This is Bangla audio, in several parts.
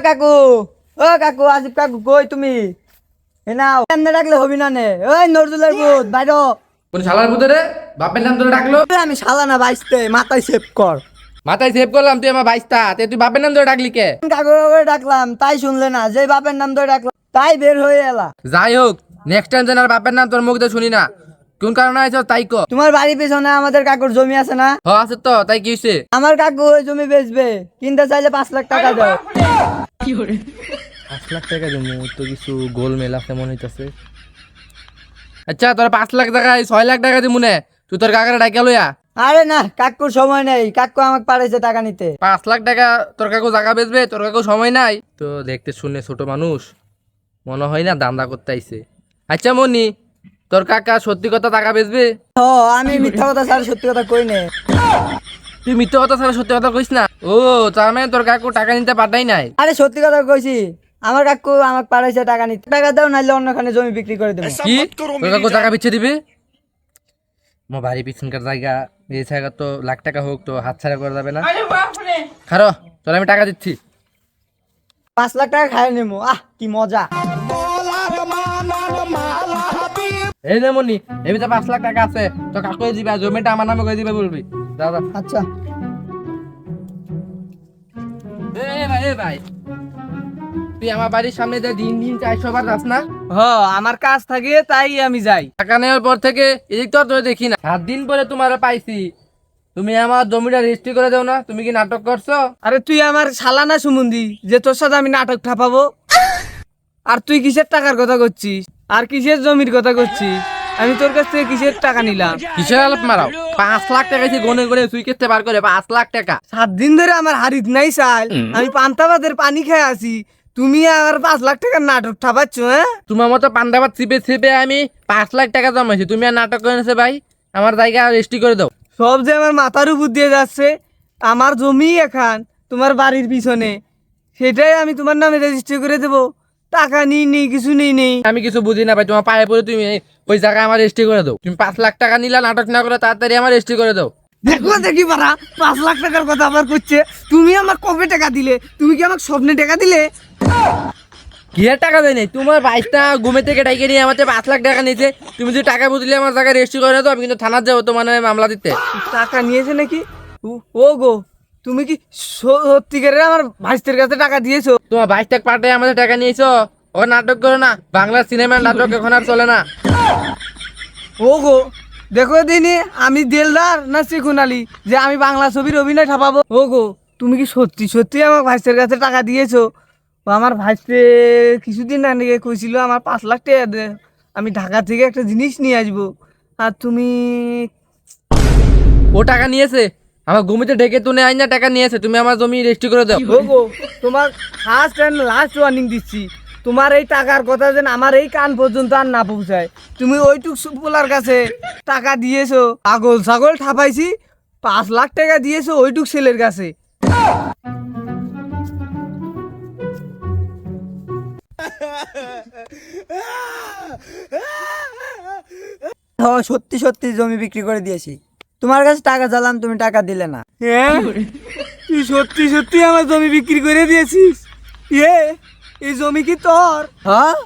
কাকু, ও কাকু, আসিফ কাকু, কই তুমি? নাও এমনি ডাকলে হবি না নে। ওই নজরুলের ভূত বাইরো। কোন শালার ভূত রে? বাপের নাম ধরে ডাকলো। আমি শালা না বাইসতে, মাথায় সেভ কর। মাথায় সেভ করলাম, তুই আমার বাইস্তা, তুই বাপের নাম ধরে ডাকলি কে? কাকু করে ডাকলাম, তাই শুনলে না। যে বাপের নাম ধরে ডাকলাম তাই বের হয়ে এলা। যাই হোক, নেক্সট টাইম যেন আর বাপের নাম তোর মুখ দিয়ে শুনি না। কোন কারণে আইছ তাই ক। তোমার বাড়ির পেছনে আমাদের কাকুর জমি আছে না? হ আছে তো, তাই কি হইছে? আমার কাকু ওই জমি বেচবে, কিনতে চাইলে 5 লাখ টাকা দাও। 5 লাখ টাকা দেবো তো, কিছু গোলমেল আছে মনে হইতাছে। আচ্ছা, তোর 5 লাখ টাকায় 6 লাখ টাকা দিমু নে, তুই তোর কাকারে ডাইকা লইয়া। আরে না, কাকুর সময় নেই। কাকু আমাকে পাঠাইছে টাকা নিতে। 5 লাখ টাকা তোর কাকু জায়গা বেচবে, তোর কাকু সময় নাই তো। দেখতে শুনে ছোট মানুষ মনে হয় না দান্দা করতে আইছে। আচ্ছা মনি, তোর কাকা সত্যি কথা টাকা বেচবে? ও, আমি মিথ্যা কথা ছাড়া সত্যি কথা কই নে। তুই মিথ্যে কথা ছাড়া সত্যি কথা কইস না? ও, তার মানে তোর কাকু টাকা নিতে পাঠাই নাই। আরে সত্যি কথা কইছি, আমার কাকু আমাকে পাঠাইছে টাকা নিতে। টাকা দাও, নাইলে অন্যখানে জমি বিক্রি করে দেবো। কি তোর কাকু টাকা বিচ্ছে দিবে? মো বাড়ি পিছনকার জায়গা, এই জায়গা তো লাখ টাকা হোক তো হাত ছাড়া করা যাবে না। খারো, তোর আমি টাকা দিচ্ছি। 5 লাখ টাকা খাই নেবো। কি মজা। এই যে মনি, এই ভিতরে 5 লাখ টাকা আছে, তো কাকু দিবে, জমিটা আমার নামে করে দিবে বলবি। দাদা আচ্ছা, এ ভাই, তুই আমার বাড়ির সামনে দিয়ে দিন দিন 400 বার যাস না? আমার কাজ থাকে তাই আমি যাই। টাকা নেওয়ার পর থেকে এদিক তো আর তোরে দেখি না। 7 দিন পরে তোমার পাইছি, তুমি আমার জমিটা রেজিস্ট্রি করে দাও না। তুমি কি নাটক করছো? আরে তুই আমার শালা না সুমন্দি যে তোর সাথে আমি নাটক ঠাপাবো? আর তুই কিসের টাকার কথা করছিস? আর কিসের জমির কথা করছিস? আমি তোর কাছ থেকে কিসের টাকা নিলাম? কিসের আলাপ মারাও? 5 লাখ টাকা গনে গনে তুই কেটে বার করে 5 লাখ টাকা। 7 দিন ধরে আমার হারিত নাই চাল, আমি পান্তাবাদের পানি খেয়ে আছি, তুমি আর 5 লাখ টাকার নাটক ঠাপাচ্ছ? হ্যাঁ, তোমার মতো পান্ডাবাদ চিপে চিপে আমি 5 লাখ টাকা জমাইছি, তুমি আর নাটক করে নেছে ভাই। আমার জায়গা রেজিস্ট্রি করে দাও। সব যে আমার মাথার উপর দিয়ে যাচ্ছে। আমার জমি এখান তোমার বাড়ির পিছনে, সেটাই আমি তোমার নামে রেজিস্ট্রি করে দেবো। টাকা নেই কিছু নেই। আমি কিছু বুঝি না ভাই, তোমার পায়ে পড়ে তুমি ওই জায়গায় আমার রেজিস্ট্রি করে দাও। তুমি 5 লাখ টাকা নিলা, নাটক না করে তাড়াতাড়ি আমার রেজিস্ট্রি করে দাও। দেখি পারা 5 লাখ টাকার কথা আবার করছে। তুমি আমার কবে টাকা দিলে? তুমি কি আমাকে স্বপ্নে টাকা দিলে? কি আর টাকা দেয় নাই, তোমার বাইশটা ঘুমে থেকে ডাইকে নিয়ে আমার 5 লাখ টাকা নিয়েছে। তুমি যদি টাকা বুঝলে আমার জায়গায় রেজিস্ট্রি করে দাও, আমি কিন্তু থানার যাবো তোমার নামে মামলা দিতে। টাকা নিয়েছে নাকি? ও গো, তুমি কি সত্যিকারের আমার ভাইস্তের কাছে টাকা দিয়েছো? তোমার 22 টাকা পাঠায় আমাদের টাকা নিয়েছো। ও নাটক করো না, বাংলা সিনেমার নাটক এখন আর চলে না। ও গো, দেখো দিনি আমি দেলদার না শিখুন আলী যে আমি বাংলা ছবির অভিনয় ঠাপাবো। ও গো, তুমি কি সত্যি আমার ভাইস্তের কাছে টাকা দিয়েছো? ও আমার ভাইস্তে কিছুদিন আগে কইছিল আমার 5 লাখ টাকা দে, আমি ঢাকা থেকে একটা জিনিস নিয়ে আসবো। আর তুমি ও টাকা নিয়েছে, আমার ঘুমিতে ঢেকে তুলে আইন না টাকা নিয়েছে। তুমি আমার জমি রেজিস্ট্রি করে দাও। ও গো, তোমার ফার্স্ট এন্ড লাস্ট ওয়ার্নিং দিচ্ছি, তোমার এই টাকার কথা যেন আমার এই কান পর্যন্ত আর না পৌঁছায়। তুমি ওইটুক সুপলার কাছে টাকা দিয়েছো, পাগল ছাগল ঠাপাইছি। 5 লাখ টাকা দিয়েছো ওইটুক ছেলের কাছে। সত্যি জমি বিক্রি করে দিয়েছি। তোমার কাছে টাকা চালাম, তুমি টাকা দিলে না। হ্যাঁ, তুই সত্যি আমার জমি বিক্রি করে দিয়েছিস? এই জমি কি তোর? হ্যাঁ,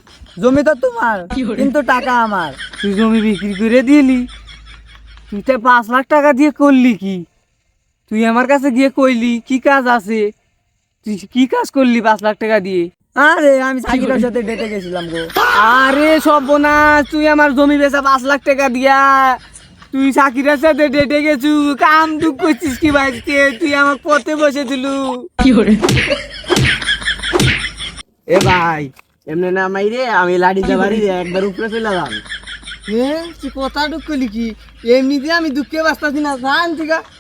জমি তো তোমার, কিন্তু টাকা আমার। তুই জমি বিক্রি করে দিলি? তুই তো 5 লাখ টাকা দিয়ে করলি কি? তুই আমার কাছে গিয়ে কইলি কি কাজ আছে? তুই কি কাজ করলি 5 লাখ টাকা দিয়ে? আরে আমি সাকিবের সাথে ডেটে গেছিলাম গো। আরে সর্বনাশ, তুই আমার জমি বেচা 5 লাখ টাকা দিয়া তুই সাকিরের সাথে ডেটে গেছু। কাম দুঃখ করছিস কি ভাইকে? তুই আমার পথে বসে দিলু। এ ভাই, এমনি না মাইরে আমি লাড়িতে বাড়ি একবার উপরে চলে যাম। তুই কথা দুঃখ করলি কি? এমনিতে আমি দুঃখে বাঁচতাছি না, জান ঠিক আছে।